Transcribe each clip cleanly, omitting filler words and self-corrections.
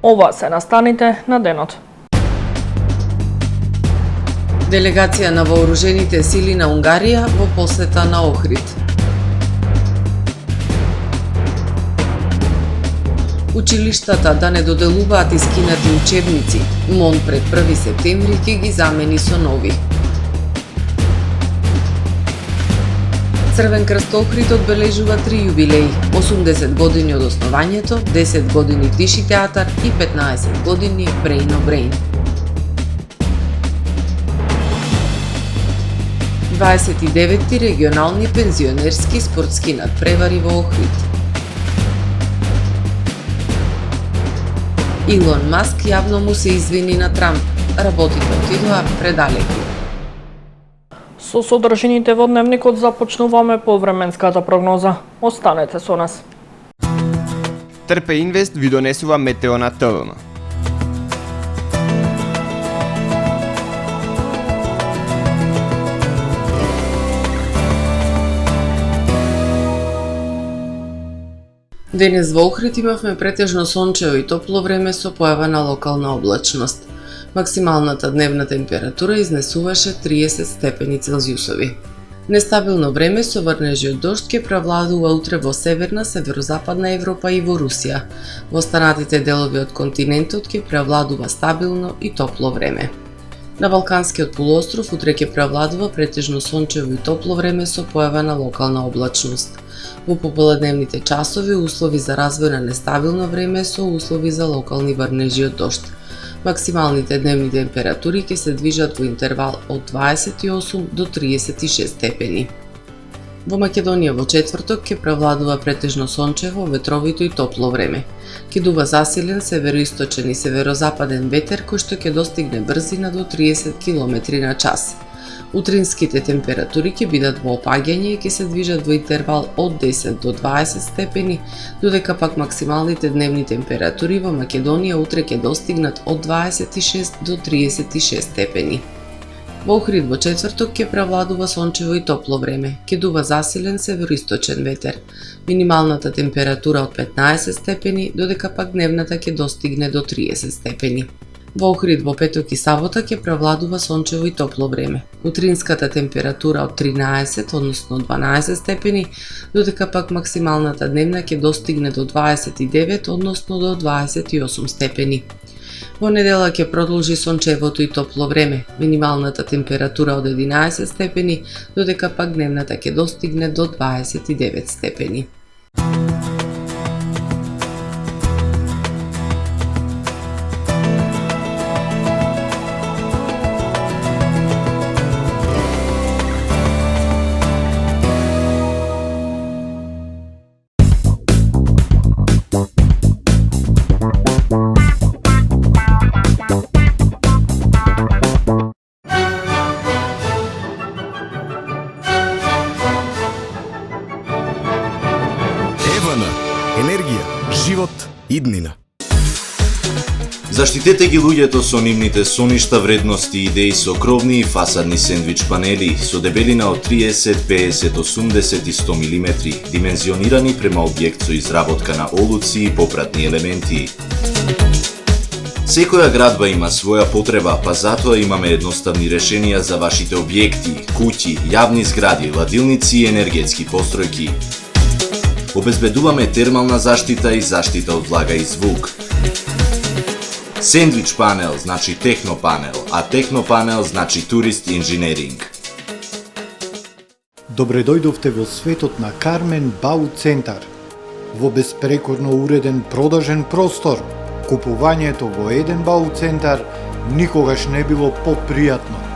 Ова се настаните на денот. Делегација на вооружените сили на Унгарија во посета на Охрид. Училиштата да не доделуваат искинати учебници, МОН пред 1 септември ќе ги замени со нови. Црвен крст Охрид одбележува 3 јубилеи: 80 години од основањето, 10 години Тиши театар и 15 години Brain o Brain. 29 регионални пензионерски спортски надпревари во Охрид. Илон Маск јавно му се извини на Трамп. Работите отидоа предалеку. Со содржините во дневникот започнуваме по временската прогноза. Останете со нас. Трпе Инвест ви донесува метео на ТВМ. Денес во Охрид имавме претежно сончево и топло време со појава на локална облачност. Максималната дневна температура изнесуваше 30 степени Целзиусови. Нестабилно време со врнежи од дожд ќе превладува утре во северна, северозападна Европа и во Русија. Во останатите делови од континентот ќе превладува стабилно и топло време. На Балканскиот полуостров утре ќе превладува претежно сончево и топло време со појава на локална облачност. Во попладневните часови услови за развој на нестабилно време со услови за локални врнежи од дожд. Максималните дневни температури ќе се движат во интервал од 28 до 36 степени. Во Македонија во четврток ќе превладува претежно сончево, ветровито и топло време. Ќе дува засилен североисточен и северозападен ветер кој што ќе достигне брзина до 30 км на час. Утринските температури ќе бидат во опаѓање и ќе се движат во интервал од 10 до 20 степени, додека пак максималните дневни температури во Македонија утре ќе достигнат од 26 до 36 степени. Во Охрид во четврток ќе превладува сончево и топло време. Ќе дува засилен североисточен ветер. Минималната температура од 15 степени, додека пак дневната ќе достигне до 30 степени. Во Охрид во петок и сабота ќе превладува сончево и топло време. Утринската температура од 13, односно 12 степени, додека пак максималната дневна ќе достигне до 29, односно до 28 степени. Во недела ќе продолжи сончевото и топло време. Минималната температура од 11 степени, додека пак дневната ќе достигне до 29 степени. Енергија, живот, иднина. Заштитете ги луѓето со нивните соништа, вредности, идеи со кровни и фасадни сендвич панели со дебелина од 30, 50, 80 и 100 мм, димензионирани према објект со изработка на олуци и попратни елементи. Секоја градба има своја потреба, па затоа имаме едноставни решенија за вашите објекти, куќи, јавни згради, ладилници и енергетски постројки. Обезбедуваме термална заштита и заштита од влага и звук. Сендвич панел значи технопанел, а технопанел значи турист инженеринг. Добре дојдовте во светот на Кармен Бау Центар. Во беспрекорно уреден продажен простор, купувањето во еден Бау Центар никогаш не било попријатно.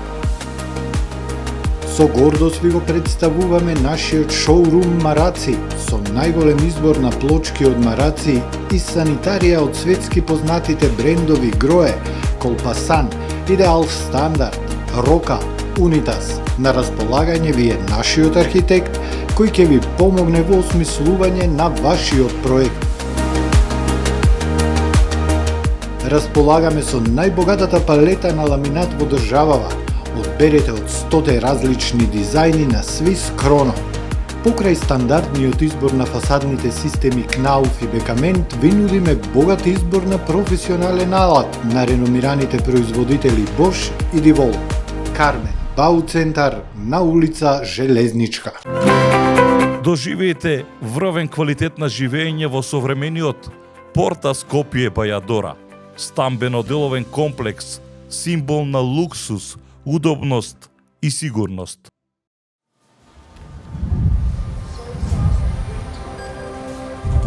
Со гордост ви го представуваме нашиот шоурум Мараци, со најголем избор на плочки од мараци и санитарија од светски познатите брендови Грое, Колпасан, Идеал Стандард, Рока, Унитас. На располагање ви е нашиот архитект кој ќе ви помогне во осмислување на вашиот проект. Располагаме со најбогатата палета на ламинат во државава. Одберете од 100 различни дизајни на Swiss Chrono. Покрај стандардниот избор на фасадните системи Knauf и Бекамент, ви нудиме богат избор на професионален алат на реномираните производители Bosch и DeWalt. Кармен Бауцентар на улица Железничка. Доживеете врвен квалитет на живење во современиот Порта Скопје Бајадора. Стамбено-деловен комплекс, символ на луксус, удобност и сигурност.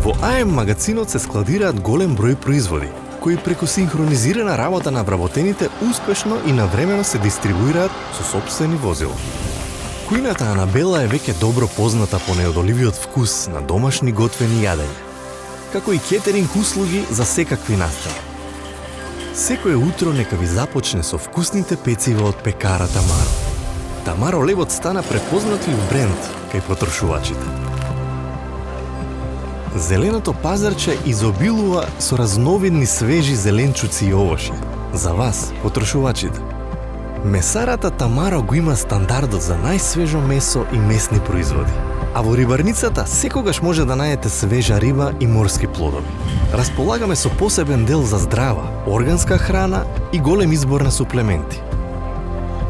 Во АМ магазинот се складираат голем број производи, кои преку синхронизирана работа на вработените успешно и навремено се дистрибуираат со сопствени возила. Кујната Анабела е веќе добро позната по неодоливиот вкус на домашни готвени јадења, како и кетеринг услуги за секакви настани. Секое утро нека ви започне со вкусните пецива од пекара Тамаро. Тамаро лебот стана препознатлив бренд кај потрошувачите. Зеленото пазарче изобилува со разновидни свежи зеленчуци и овошје. За вас, потрошувачите. Месарата Тамаро го има стандардот за најсвежо месо и месни производи. А во рибарницата секогаш може да најдете свежа риба и морски плодови. Располагаме со посебен дел за здрава, органска храна и голем избор на суплементи.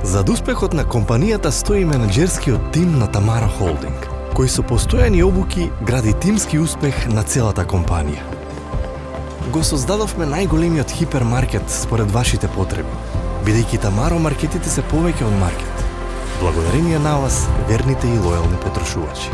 Зад успехот на компанијата стои менаџерскиот тим на Тамаро Холдинг, кој со постојани обуки гради тимски успех на целата компанија. Го создадовме најголемиот хипермаркет според вашите потреби, бидејќи Тамаро маркетите се повеќе од маркет. Благодарение на вас, верните и лојални потрошувачи.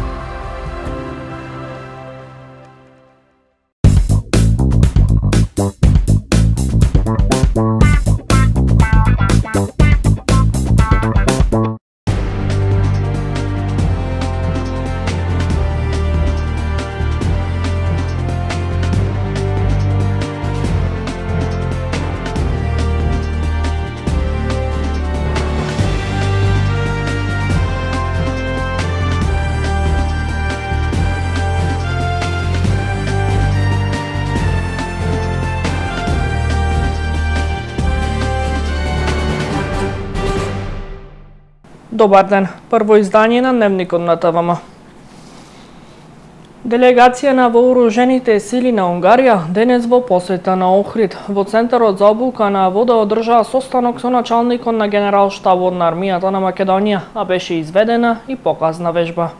Добар ден, прво издание на Дневникот на ТВМ. Делегација на вооружените сили на Унгарија денес во посета на Охрид во Центарот за обука на вода одржаа состанок со началникот на Генералштабот на армијата на Македонија, а беше изведена и показна вежба.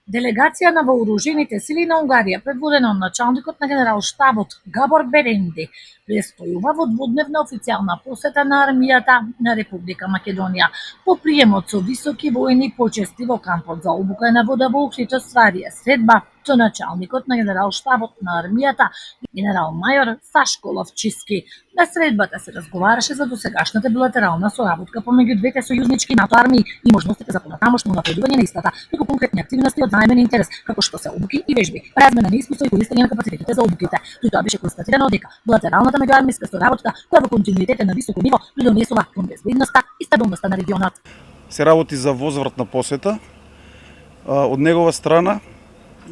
Делегација на вооружените сили на Унгарија, предводена од началникот на Генералштабот Габор Беренди, престојува во дводневна официјална посета на армијата на Република Македонија. По приемот со високи војни почести во кампот за обука на вода во Охрид остварија средба со началникот на Генералштабот на армијата, генерал-мајор Сашко Ловчиски. На средбата се разговараше за досегашната билатерална соработка помеѓу двете сојузнички НАТО армии и можностите за понатамошно унапредување на истата, преку конкретни активности од заемен интерес, како што се обуки и вежби, размена на искуство и користење на капацитетите за обуките. При тоа беше констатирано дека билатералната меѓуармиска соработка, која во континуитет е на високо ниво, придонесува кон безбедноста и стабилноста на регионот. Се работи за возвратна посета од негова страна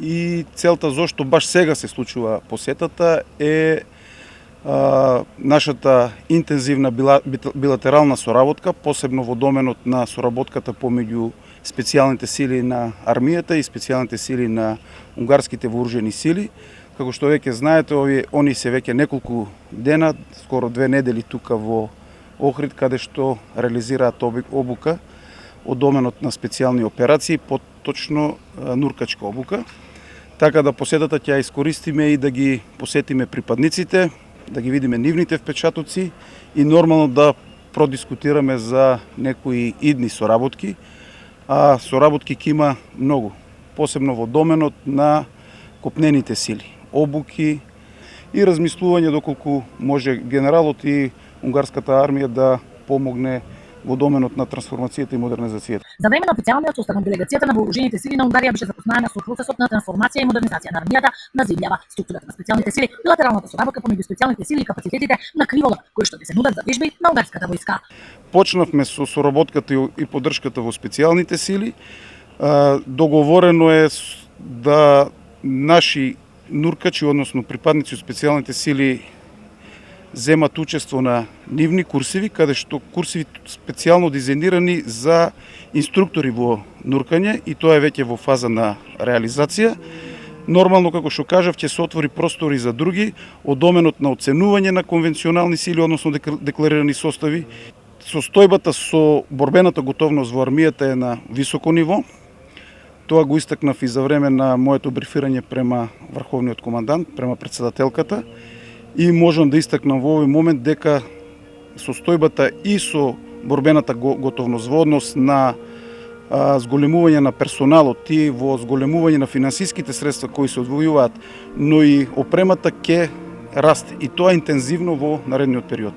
и целта зошто баш сега се случува посетата е нашата интензивна билатерална соработка, посебно во доменот на соработката помеѓу специјалните сили на армијата и специјалните сили на унгарските вооружени сили. Како што веќе знаете, они се веќе неколку дена, скоро 2 недели тука во Охрид, каде што реализираат обука од доменот на специјални операции, поточно нуркачка обука. Така да посетата ќе ја искористиме и да ги посетиме припадниците, да ги видиме нивните впечатоци и нормално да продискутираме за некои идни соработки. А соработки ќе има многу, посебно во доменот на копнените сили, обуки и размислување доколку може генералот и унгарската армија да помогне во доменот на трансформацијата и модернизацијата. За време на официјалниот состанок делегацијата на вооружените сили на Унгарија беше запознаена со процесот на трансформација и модернизација на армијата, на земјава, структурата на специјалните сили, билатералната соработка помеѓу специјалните сили и капацитетите на криволак, кои што ќе се нудат за вежби на унгарската војска. Почнавме со соработката и поддршката во специјалните сили. Договорено е да наши нуркачи, односно припадници од специјалните сили, земат учество на нивни курсиви, каде што курсиви специјално дизајнирани за инструктори во нуркање и тоа е веќе во фаза на реализација. Нормално, како што кажав, ќе се отвори простори за други од доменот на оценување на конвенционални сили, односно декларирани состави. Состојбата со борбената готовност во армијата е на високо ниво. Тоа го истакнав и за време на моето брифирање према врховниот командант, према председателката, и можам да истакнам во овој момент дека состојбата и со борбената готовност во однос на зголемување на персоналот и во зголемување на финансиските средства кои се одвојуваат, но и опремата ќе расте, и тоа интензивно во наредниот период.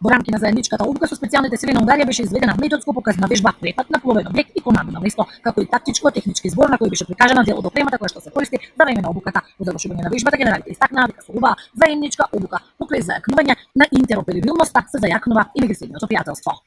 Во рамки на заедничката обука со специјалните сили на Унгарија беше изведена методско показна вежба препад на пловен објект и командно место, како и тактичко-технички збор на кој беше прикажана дел од опремата која што се користи за време на обуката. По завршување на вежбата генералите истакнаа дека со ова заедничка обука покрај зајакнување на интероперабилноста се зајакнува и меѓусредното пријателство.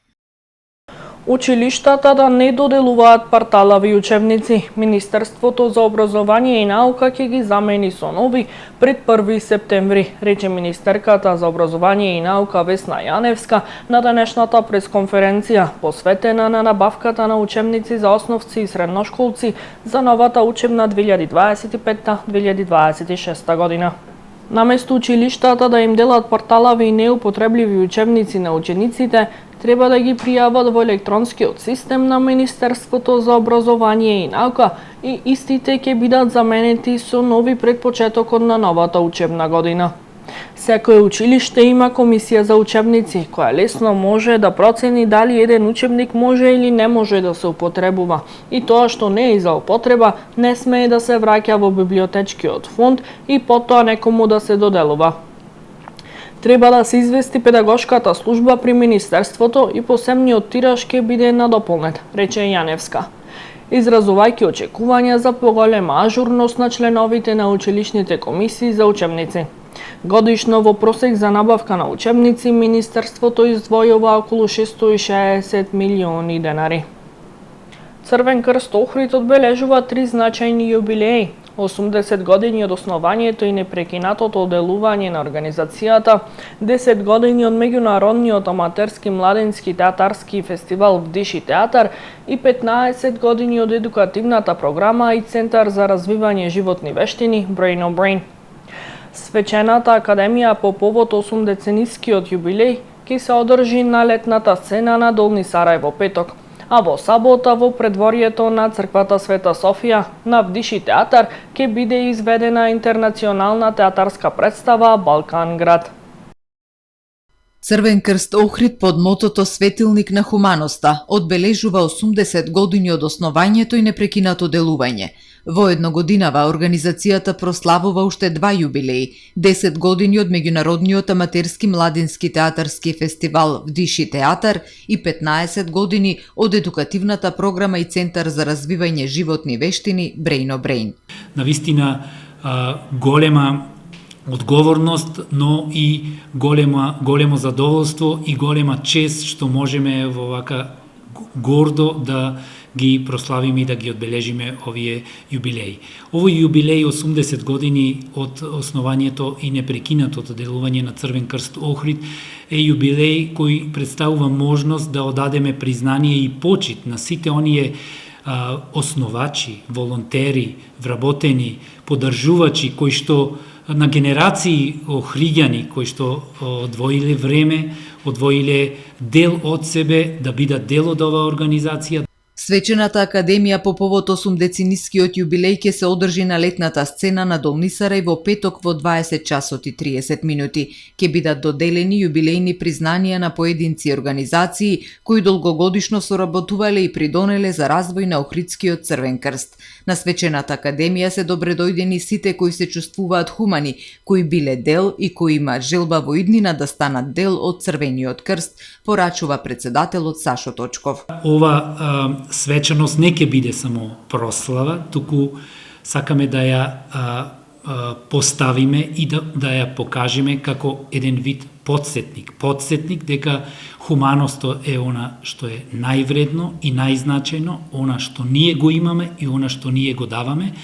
Училиштата да не доделуваат парталави учебници. Министерството за образование и наука ќе ги замени со нови пред 1 септември, рече министерката за образование и наука Весна Јаневска на денешната пресконференција, посветена на набавката на учебници за основци и средношколци за новата учебна 2025-2026 година. Наместо училиштата да им делат парталави и неупотребливи учебници на учениците, треба да ги пријават во електронскиот систем на Министерството за образование и наука и истите ќе бидат заменети со нови пред почетокот на новата учебна година. Секое училиште има комисија за учебници, која лесно може да процени дали еден учебник може или не може да се употребува, и тоа што не е за употреба не смее да се враќа во библиотечкиот фонд и потоа некому да се доделува. Треба да се извести педагошката служба при Министерството и посебниот тираж ќе биде надополнет, рече Јаневска, изразувајќи очекувања за поголема ажурност на членовите на училишните комисии за учебници. Годишно во просек за набавка на учебници Министерството издвојува околу 660 милиони денари. Црвен крст Охрид одбележува 3 значајни јубилеи. 80 години од основанието и непрекинатото делување на организацијата, 10 години од меѓународниот аматерски младенски театарски фестивал Вдиши театар и 15 години од едукативната програма и Центар за развивање животни вештини Brain on Brain. Свечената академија по повод 80-денискиот јубилеј ќе се одржи на летната сцена на Долни Сарај во петок, а во сабота во предворието на црквата Света Софија на Вдиши театар ќе биде изведена интернационална театарска представа Балкан град. Црвен крст Охрид под мотото Светилник на хуманоста одбележува 80 години од основањето и непрекинато делување. Во едногодинава организацијата прославува уште 2 јубилеи, 10 години од меѓународниот аматерски младински театарски фестивал Вдиши театар и 15 години од едукативната програма и Центар за развивање животни вештини Brain on Brain. Навистина голема одговорност, но и големо задоволство и голема чест што можеме во вака гордо да ги прославиме и да ги одбележиме овие јубилеи. Овој јубилеј 80 години од основанието и непрекинатото делување на Црвен крст Охрид е јубилеј кој представува можност да одадеме признание и почит на сите оние основачи, волонтери, вработени, подржувачи кои што на генерации охриѓани кои што одвоиле време, одвоиле дел од себе да бидат дел од оваа организација. Свечената академија по повод 80-денискиот јубилеј ќе се одржи на летната сцена на Долни Сарај во петок во 20 часот и 30 минути. Ќе бидат доделени јубилејни признанија на поединци и организации кои долгогодишно соработувале и придонеле за развој на Охридскиот Црвен крст. На свечената академија се добредојдени сите кои се чувствуваат хумани, кои биле дел и кои имаат желба во иднина да станат дел од Црвениот крст, порачува председателот Сашо Точков. Ова свечаност не ќе биде само прослава, туку сакаме да ја поставиме и да ја покажеме како еден вид подсетник дека хуманоста е она што е највредно и најзначајно, она што ние го имаме и она што ние го даваме.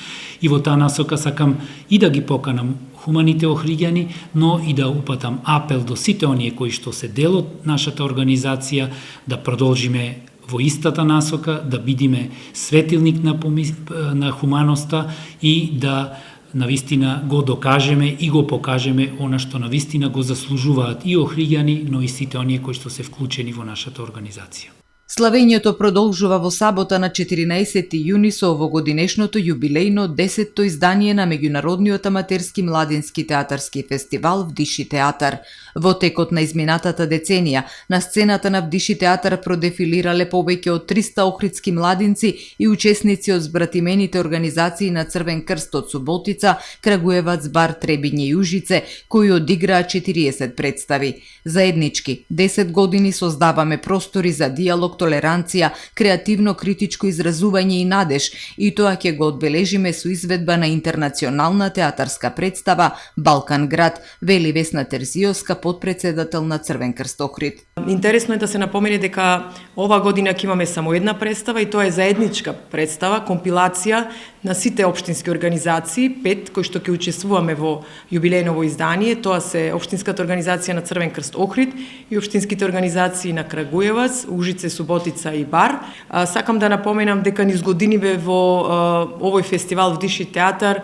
И во таа насока сакам и да ги поканам хуманите охриѓани, но и да упатам апел до сите оние кои што се дел од нашата организација да продолжиме во истата насока, да бидиме светилник на хуманоста и да навистина го докажеме и го покажеме она што навистина го заслужуваат и охриѓани, но и сите оние кои што се вклучени во нашата организација. Славењето продолжува во сабота на 14 јуни со овогодинешното јубилејно 10-то издание на меѓународниот аматерски младински театарски фестивал Вдиши театар. Во текот на изминатата деценија, на сцената на Вдиши театар продефилирале повеќе од 300 охридски младинци и учесници од збратимените организации на Црвен крст од Суботица, Крагуевац, Бар, Требиње и Ужице, кои одиграа 40 представи. Заеднички, 10 години создаваме простори за диалог, толеранција, креативно критичко изразување и надеж, и тоа ќе го одбележиме со изведба на интернационална театарска представа Балкан град, вели Весна Терзиовска, подпредседател на Црвен крст Охрид. Интересно е да се напомне дека ова година ќе имаме само една представа и тоа е заедничка представа, компилација на сите општински организации, 5 кои што ќе учествуваме во јубилејново издание. Тоа се општинската организација на Црвен крст Охрид и општинските организации на Крагуевац, Ужице, Суботица и Бар. Сакам да напоменам дека низ годиниве во овој фестивал Вдиши театар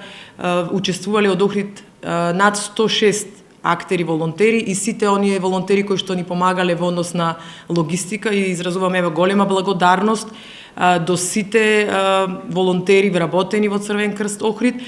учествувале од Охрид над 106 актери, волонтери и сите оние волонтери кои што ни помагале во однос на логистика и изразуваме голема благодарност до сите волонтери вработени во Црвен крст Охрид,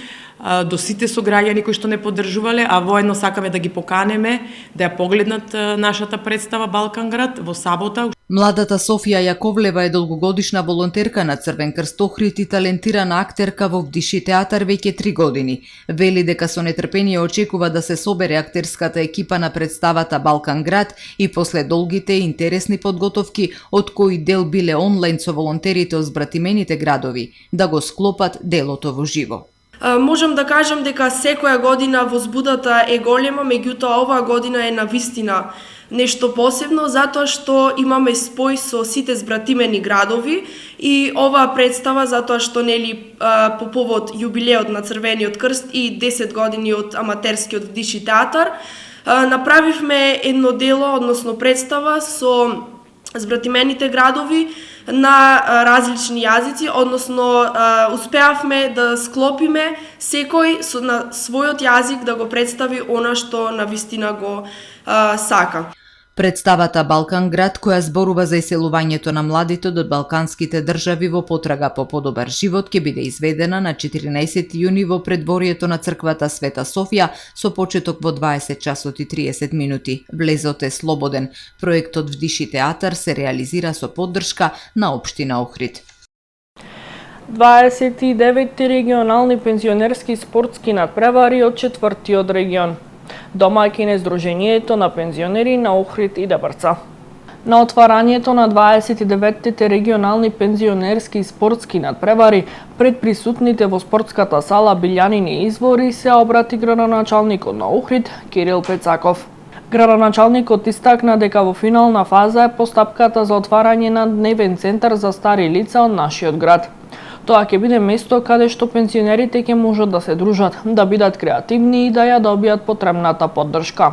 до сите сограѓани кои што не поддржувале, а воедно сакаме да ги поканеме да ја погледнат нашата представа Балкан град во сабота. Младата Софија Јаковлева е долгогодишна волонтерка на Црвен крст Охрид и талентирана актерка во Вдиши театар веќе 3 години. Вели дека со нетрпение очекува да се собере актерската екипа на представата Балкан град и после долгите и интересни подготовки, од кои дел биле онлайн со волонтерите од збратимените градови, да го склопат делото во живо. Можам да кажам дека секоја година возбудата е голема, меѓутоа оваа година е навистина нешто посебно, затоа што имаме спој со сите збратимени градови и оваа представа, затоа што нели по повод јубилеот на Црвениот крст и 10 години од аматерскиот Вдиши театар, направивме едно дело, односно представа со збратимените градови на различни јазици, односно успеавме да склопиме секој на својот јазик да го представи она што навистина го сака. Представата Балкан град, која зборува за иселувањето на младите од балканските држави во потрага по подобар живот, ќе биде изведена на 14 јуни во предворието на црквата Света Софија со почеток во 20 часот и 30 минути. Влезот е слободен. Проектот Вдиши театар се реализира со поддршка на општина Охрид. 29 регионални пензионерски спортски надпревари од 4-тиот регион. Домаќин е Сдруженијето на пензионери на Охрид и Дебрца. На отварањето на 29-тите регионални пензионерски спортски надпревари пред присутните во спортската сала Билјанини извори се обрати градоначалникот на Охрид Кирил Пецаков. Градоначалникот истакна дека во финална фаза е постапката за отварање на дневен центар за стари лица од нашиот град. Тоа ќе биде место каде што пензионерите ќе можат да се дружат, да бидат креативни и да ја добијат потребната поддршка.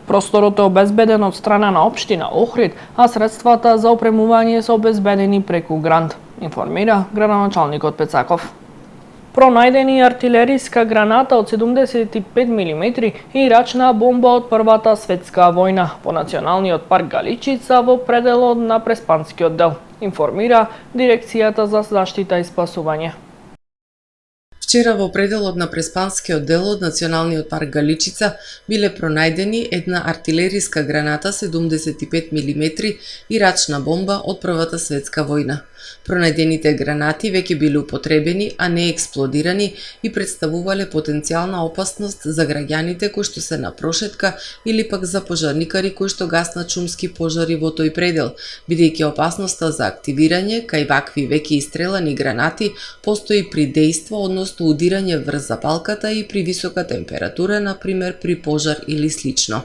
Просторот е обезбеден од страна на општина Охрид, а средствата за опремување се обезбедени преку грант, информира градоначалникот Пецаков. Пронајдени артилериска граната од 75 мм и рачна бомба од Првата светска војна по Националниот парк Галичица во пределот на Преспанскиот дел, информира Дирекцијата за заштита и спасување. Вчера во пределот на Преспанскиот дел од Националниот парк Галичица биле пронајдени една артилериска граната 75 мм и рачна бомба од Првата светска војна. Пронајдените гранати веќе биле употребени, а не експлодирани и представувале потенцијална опасност за граѓаните кои што се на прошетка или пак за пожарникари кои што гаснат шумски пожари во тој предел, бидејќи опасноста за активирање кај вакви веќе истрелани гранати постои при дејство, односно удирање врз запалката и при висока температура, например при пожар или слично.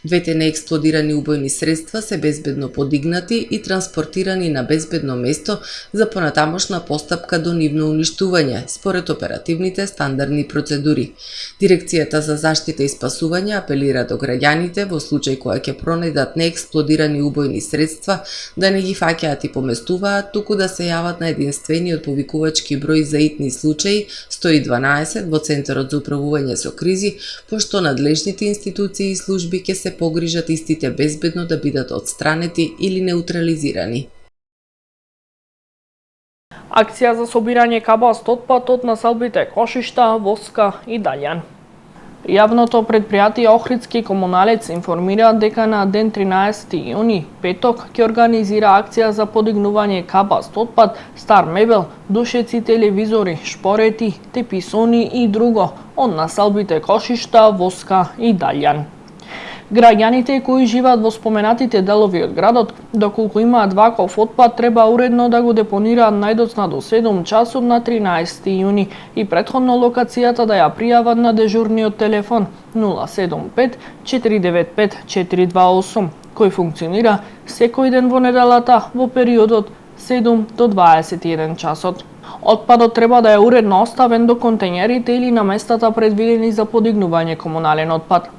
Двете неексплодирани убојни средства се безбедно подигнати и транспортирани на безбедно место за понатамошна постапка до нивно уништување, според оперативните стандардни процедури. Дирекцијата за заштита и спасување апелира до граѓаните во случај кога ќе пронајдат неексплодирани убојни средства да не ги фаќаат и поместуваат, туку да се јават на единствениот повикувачки број за итни случаи 112 во Центарот за управување со кризи, пошто надлежните институции и служби ќе се погрижат истите безбедно да бидат отстранети или неутрализирани. Акција за собирање кабаст отпад од населбите Кошишта, Воска и Далјан. Јавното предпријатие Охридски комуналец информира дека на ден 13 јуни, петок, ќе организира акција за подигнување кабаст отпад, стар мебел, душеци, телевизори, шпорети, теписони и друго од населбите Кошишта, Воска и Далјан. Граѓаните кои живеат во споменатите делови од градот, доколку имаат ваков отпад, треба уредно да го депонираат најдоцна до 7 часот на 13 јуни и претходно локацијата да ја пријават на дежурниот телефон 075 495 428, кој функционира секој ден во неделата во периодот 7 до 21 часот. Отпадот треба да е уредно оставен до контењерите или на местата предвидени за подигнување комунален отпад.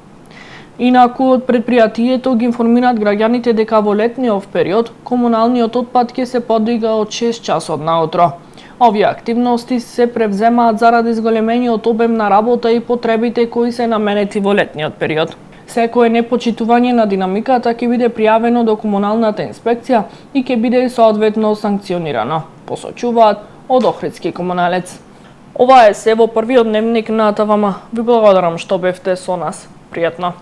Инаку од предпријатието ги информираат граѓаните дека во летниот период комуналниот отпад ќе се подига од 6 часот наутро. Овие активности се превземаат заради зголемениот обем на работа и потребите кои се наменети во летниот период. Секое непочитување на динамиката ќе биде пријавено до комуналната инспекција и ќе биде соодветно санкционирано, посочуваат од Охридски комуналец. Ова е се во првиот дневник на ТВМ. Ви благодарам што бевте со нас. Пријатно.